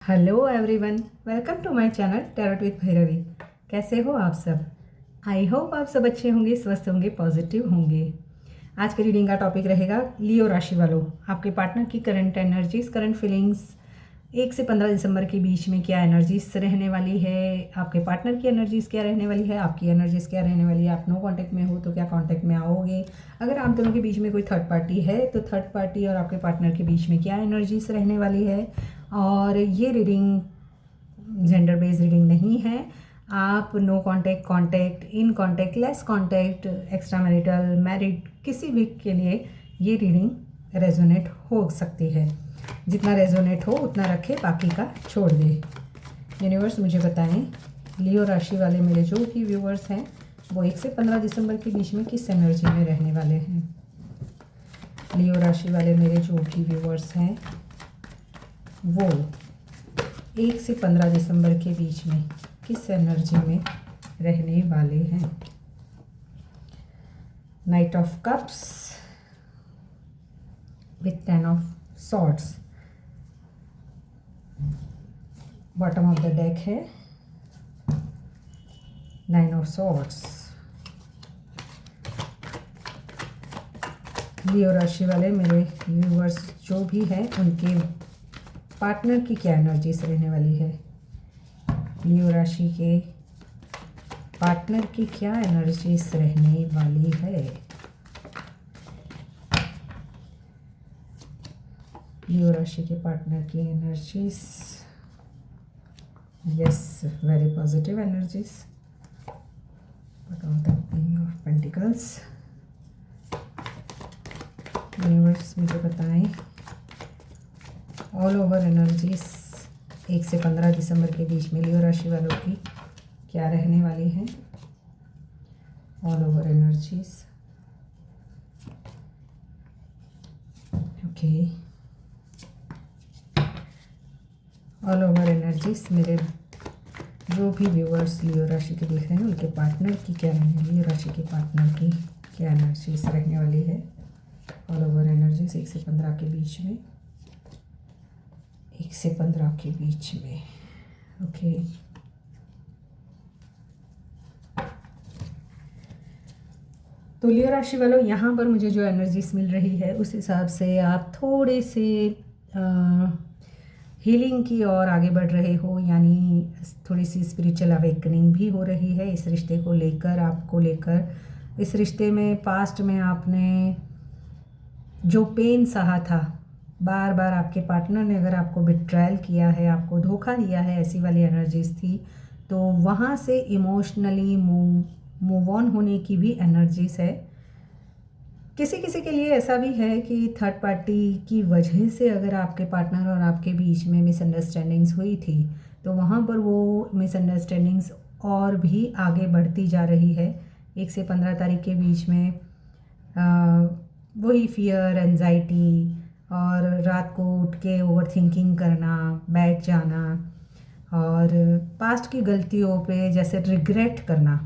Hello everyone, welcome to my channel tarot with Bhairavi. कैसे हो आप सब? आई होप आप सब अच्छे होंगे, स्वस्थ होंगे, पॉजिटिव होंगे। आज के रीडिंग का टॉपिक रहेगा लियो राशि वालों, आपके पार्टनर की करंट एनर्जीज, करंट फीलिंग्स 1 से 15 दिसंबर के बीच में क्या एनर्जीज रहने वाली है, आपके पार्टनर की एनर्जीज क्या रहने वाली है, आपकी एनर्जीज क्या रहने वाली है। आप नो कांटेक्ट में हो तो क्या कांटेक्ट में आओगे? अगर आप दोनों के बीच में कोई थर्ड पार्टी है तो थर्ड पार्टी और आपके पार्टनर के बीच में क्या एनर्जीज रहने वाली है। और ये रीडिंग जेंडर बेस्ड रीडिंग नहीं है। आप no contact, contact, in contact, less contact, extra marital, married, किसी भी के लिए ये रीडिंग रेजोनेट हो सकती है। जितना रेजोनेट हो उतना रखे, बाकी का छोड़ दे। यूनिवर्स मुझे बताएं, लियो राशि वाले मेरे जो भी व्यूवर्स हैं वो 1 से 15 दिसंबर के बीच में किस एनर्जी में रहने वाले हैं। लियो राशि वाले मेरे जो भी व्यूवर्स हैं वो 1 से 15 दिसंबर के बीच में किस एनर्जी में रहने वाले हैं। Night of cups with 10 of swords. Bottom of the deck है 9 ऑफ सॉर्ड्स। लियो राशि वाले मेरे व्यूवर्स जो भी हैं उनके पार्टनर की क्या एनर्जीज रहने वाली है। लियो राशि के पार्टनर की क्या एनर्जीज रहने वाली है। लियो राशि के पार्टनर की energies, yes, very positive energies. But of the king of pentacles. Universe मुझे बताएं, ऑल ओवर एनर्जीज 1 से 15 दिसंबर के बीच में लियो राशि वालों की क्या रहने वाली है। All over energies, okay. All over energies मेरे जो भी व्यूअर्स लियो राशि के देख रहे हैं उनके पार्टनर की क्या रहने, लियो राशि के पार्टनर की क्या एनर्जीज रहने वाली है। ऑल ओवर एनर्जीज 1 से 15 के बीच में, 1 से 15 के बीच में, ओके। तो लियो राशि वालों, यहाँ पर मुझे जो एनर्जीज मिल रही है उस हिसाब से आप थोड़े से हीलिंग की ओर आगे बढ़ रहे हो, यानी थोड़ी सी स्पिरिचुअल अवेकनिंग भी हो रही है इस रिश्ते को लेकर, आपको लेकर। इस रिश्ते में पास्ट में आपने जो पेन सहा था, बार बार आपके पार्टनर ने अगर आपको बिट्रायल किया है, आपको धोखा दिया है, ऐसी वाली एनर्जीज थी, तो वहाँ से इमोशनली मूव ऑन होने की भी एनर्जीज है। किसी किसी के लिए ऐसा भी है कि थर्ड पार्टी की वजह से अगर आपके पार्टनर और आपके बीच में मिसअंडरस्टैंडिंग्स हुई थी तो वहाँ पर वो मिसअंडरस्टैंडिंग्स और भी आगे बढ़ती जा रही है। 1 से 15 तारीख के बीच में वही फियर, एंजाइटी और रात को उठ के ओवर थिंकिंग करना, बैठ जाना और पास्ट की गलतियों पे जैसे रिग्रेट करना,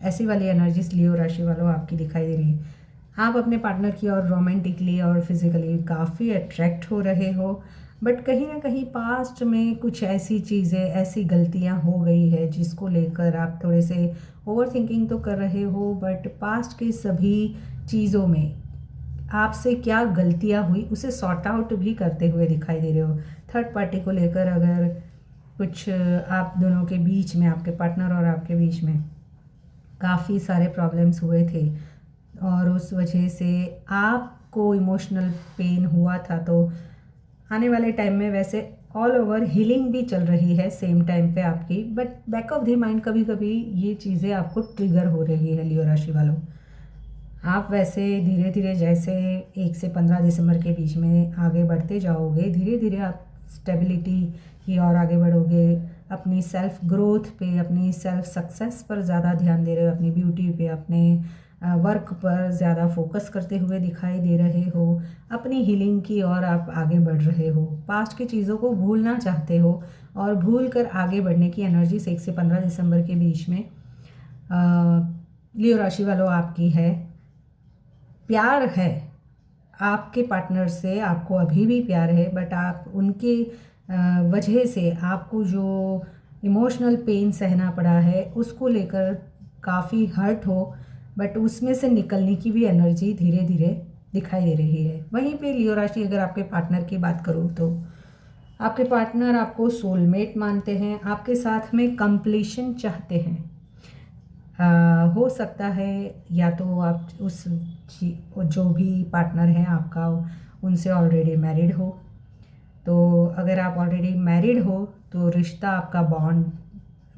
ऐसी वाली एनर्जीज लियो राशि वालों आपकी दिखाई दे रही है। आप अपने पार्टनर की और रोमांटिकली और फिजिकली काफ़ी अट्रैक्ट हो रहे हो, बट कहीं ना कहीं पास्ट में कुछ ऐसी चीज़ें, ऐसी गलतियां हो गई है जिसको लेकर आप थोड़े से ओवर थिंकिंग तो कर रहे हो, बट पास्ट के सभी चीज़ों में आपसे क्या गलतियां हुई उसे सॉर्ट आउट भी करते हुए दिखाई दे रहे हो। थर्ड पार्टी को लेकर अगर कुछ आप दोनों के बीच में, आपके पार्टनर और आपके बीच में काफ़ी सारे प्रॉब्लम्स हुए थे और उस वजह से आपको इमोशनल पेन हुआ था, तो आने वाले टाइम में वैसे ऑल ओवर हीलिंग भी चल रही है सेम टाइम पे आपकी, but back of the mind कभी कभी ये चीज़ें आपको ट्रिगर हो रही है लियो राशि वालों। आप वैसे धीरे धीरे जैसे 1 से 15 दिसंबर के बीच में आगे बढ़ते जाओगे, धीरे धीरे आप स्टेबिलिटी की ओर आगे बढ़ोगे, अपनी सेल्फ ग्रोथ पे, अपनी सेल्फ सक्सेस पर ज़्यादा ध्यान दे रहे हो, अपनी ब्यूटी पे, अपने वर्क पर ज़्यादा फोकस करते हुए दिखाई दे रहे हो, अपनी हीलिंग की ओर आप आगे बढ़ रहे हो, पास्ट की चीज़ों को भूलना चाहते हो और भूल कर आगे बढ़ने की एनर्जी 1 से 15 दिसंबर के बीच में लियो राशि वालों आपकी है। प्यार है आपके पार्टनर से, आपको अभी भी प्यार है, बट आप उनके वजह से आपको जो इमोशनल पेन सहना पड़ा है उसको लेकर काफ़ी हर्ट हो, बट उसमें से निकलने की भी एनर्जी धीरे धीरे दिखाई दे रही है। वहीं पे लियो राशि, अगर आपके पार्टनर की बात करूँ तो आपके पार्टनर आपको सोलमेट मानते हैं, आपके साथ में कंप्लीशन चाहते हैं। हो सकता है या तो आप जो भी पार्टनर हैं आपका उनसे ऑलरेडी मैरिड हो, तो अगर आप ऑलरेडी मैरिड हो तो रिश्ता आपका बॉन्ड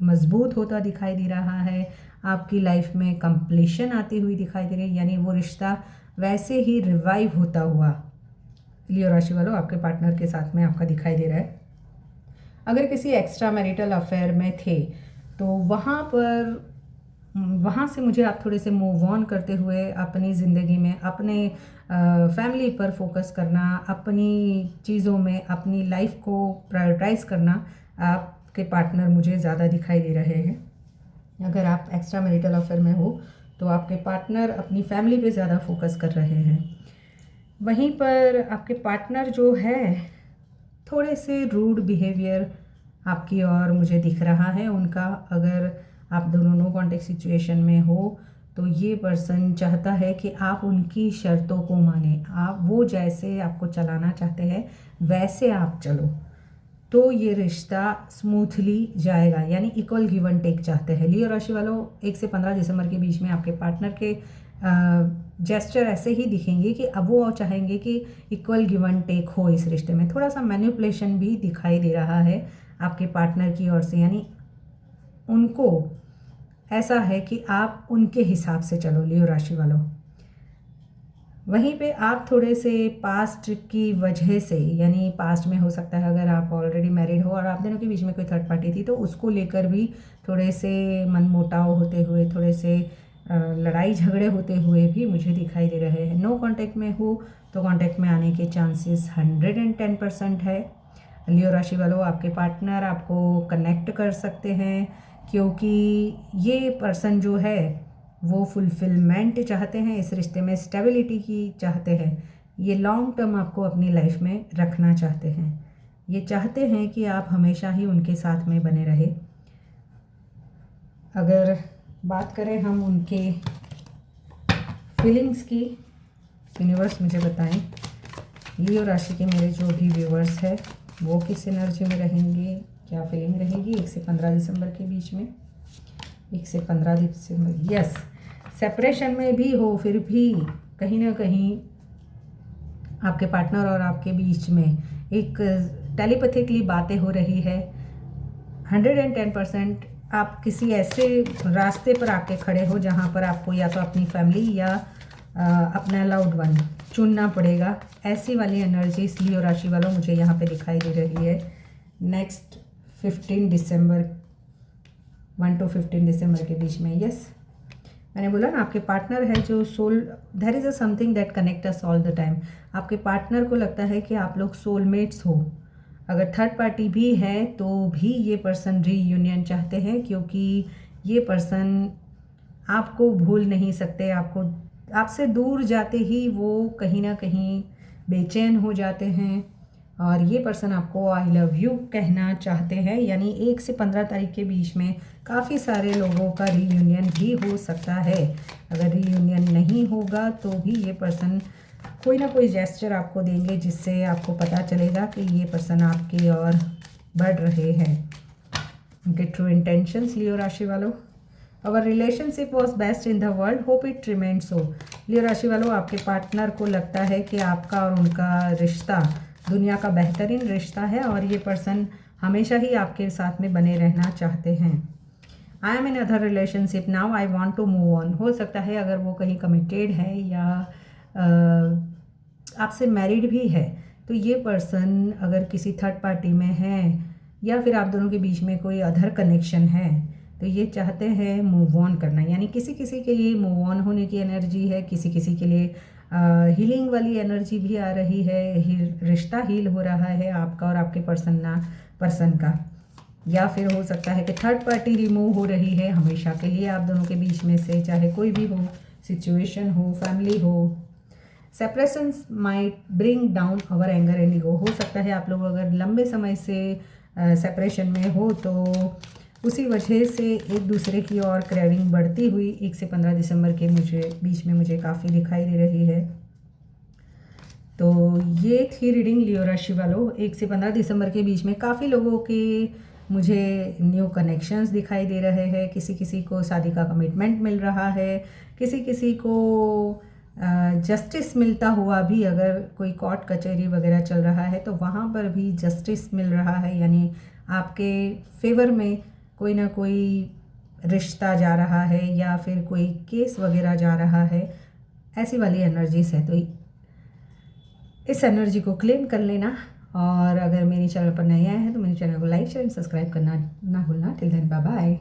मजबूत होता दिखाई दे रहा है, आपकी लाइफ में कंप्लीशन आती हुई दिखाई दे रही है, यानी वो रिश्ता वैसे ही रिवाइव होता हुआ लियो राशि वालों आपके पार्टनर के साथ में आपका दिखाई दे रहा है। अगर किसी एक्स्ट्रा मैरिटल अफेयर में थे तो वहाँ से मुझे आप थोड़े से मूव ऑन करते हुए अपनी ज़िंदगी में अपने फैमिली पर फोकस करना, अपनी चीज़ों में अपनी लाइफ को प्रायोरिटाइज़ करना आपके पार्टनर मुझे ज़्यादा दिखाई दे रहे हैं। अगर आप एक्स्ट्रा मैरिटल अफेयर में हो तो आपके पार्टनर अपनी फैमिली पे ज़्यादा फोकस कर रहे हैं। वहीं पर आपके पार्टनर जो है थोड़े से रूड बिहेवियर आपकी ओर मुझे दिख रहा है उनका। अगर आप दोनों नो कॉन्टेक्ट सिचुएशन में हो तो ये पर्सन चाहता है कि आप उनकी शर्तों को माने, आप वो जैसे आपको चलाना चाहते हैं वैसे आप चलो, तो ये रिश्ता स्मूथली जाएगा, यानी इक्वल गिव एंड टेक चाहते हैं। लियो राशि वालों 1 से 15 दिसंबर के बीच में आपके पार्टनर के जेस्चर ऐसे ही दिखेंगे कि अब वो चाहेंगे कि इक्वल गिव एंड टेक हो इस रिश्ते में। थोड़ा सा मैनिपुलेशन भी दिखाई दे रहा है आपके पार्टनर की ओर से, यानी उनको ऐसा है कि आप उनके हिसाब से चलो लियो राशि वालों। वहीं पे आप थोड़े से पास्ट की वजह से, यानी पास्ट में हो सकता है अगर आप ऑलरेडी मैरिड हो और आप दोनों के बीच में कोई थर्ड पार्टी थी तो उसको लेकर भी थोड़े से मनमुटाव होते हुए, थोड़े से लड़ाई झगड़े होते हुए भी मुझे दिखाई दे रहे हैं। नो कांटेक्ट में हो तो कांटेक्ट में आने के चांसेस 110% है। लियो राशि वालों आपके पार्टनर आपको कनेक्ट कर सकते हैं, क्योंकि ये पर्सन जो है वो फुलफिलमेंट चाहते हैं इस रिश्ते में, स्टेबिलिटी की चाहते हैं, ये लॉन्ग टर्म आपको अपनी लाइफ में रखना चाहते हैं, ये चाहते हैं कि आप हमेशा ही उनके साथ में बने रहे। अगर बात करें हम उनके फीलिंग्स की, यूनिवर्स मुझे बताएं लियो राशि के मेरे जो भी व्यूवर्स है वो किस एनर्जी में रहेंगे, क्या फीलिंग रहेगी 1 से 15 दिसंबर के बीच में। 1 से 15 दिसंबर, यस, सेपरेशन में भी हो फिर भी कहीं ना कहीं आपके पार्टनर और आपके बीच में एक टेलीपैथिकली बातें हो रही है। 110% आप किसी ऐसे रास्ते पर आके खड़े हो जहाँ पर आपको या तो अपनी फैमिली या अपना लव्ड वन चुनना पड़ेगा। ऐसी वाली एनर्जी लियो राशि वालों मुझे यहाँ पे दिखाई दे रही है। नेक्स्ट 15 दिसंबर 1 to 15 दिसंबर के बीच में, यस, मैंने बोला ना आपके पार्टनर है जो soul, there is a something that connect us all the time. आपके पार्टनर को लगता है कि आप लोग सोलमेट्स हो। अगर थर्ड पार्टी भी है तो भी ये पर्सन रीयूनियन चाहते हैं, क्योंकि ये पर्सन आपको भूल नहीं सकते। आपसे दूर जाते ही वो कहीं ना कहीं बेचैन हो जाते हैं और ये पर्सन आपको आई लव यू कहना चाहते हैं। यानी 1 से 15 तारीख के बीच में काफ़ी सारे लोगों का रीयूनियन भी हो सकता है। अगर रीयूनियन नहीं होगा तो भी ये पर्सन कोई ना कोई जेस्चर आपको देंगे जिससे आपको पता चलेगा कि ये पर्सन आपकी ओर बढ़ रहे हैं। उनके ट्रू इंटेंशंस लियो राशि वालों, our relationship was best in the world, hope it remained so. Leo राशि वालों आपके पार्टनर को लगता है कि आपका और उनका रिश्ता दुनिया का बेहतरीन रिश्ता है और ये पर्सन हमेशा ही आपके साथ में बने रहना चाहते हैं। I am in other relationship now, I want to move on. हो सकता है अगर वो कहीं कमिटेड है या आपसे मैरिड भी है तो ये पर्सन अगर किसी थर्ड पार्टी में है या फिर आप दोनों के बीच में कोई अदर कनेक्शन है तो ये चाहते हैं मूव ऑन करना। यानी किसी किसी के लिए मूव ऑन होने की एनर्जी है, किसी किसी के लिए हीलिंग वाली एनर्जी भी आ रही है, रिश्ता हील हो रहा है आपका और आपके पर्सन का। या फिर हो सकता है कि थर्ड पार्टी रिमूव हो रही है हमेशा के लिए आप दोनों के बीच में से, चाहे कोई भी हो, सिचुएशन हो, फैमिली हो, separations might bring down our anger and ego. हो सकता है आप लोग अगर लंबे समय से सेपरेशन में हो तो उसी वजह से एक दूसरे की ओर क्रेविंग बढ़ती हुई 1 से 15 दिसंबर के बीच में मुझे काफ़ी दिखाई दे रही है। तो ये थी रीडिंग लियो राशि वालों। 1 से 15 दिसंबर के बीच में काफ़ी लोगों के मुझे न्यू कनेक्शंस दिखाई दे रहे हैं। किसी किसी को शादी का कमिटमेंट मिल रहा है, किसी किसी को जस्टिस मिलता हुआ भी, अगर कोई कोर्ट कचहरी वगैरह चल रहा है तो वहाँ पर भी जस्टिस मिल रहा है, यानी आपके फेवर में कोई ना कोई रिश्ता जा रहा है या फिर कोई केस वगैरह जा रहा है, ऐसी वाली एनर्जीज है। तो इस एनर्जी को क्लेम कर लेना। और अगर मेरे चैनल पर नए आए हैं तो मेरे चैनल को लाइक शेयर एंड सब्सक्राइब करना ना भूलना। Till then bye bye.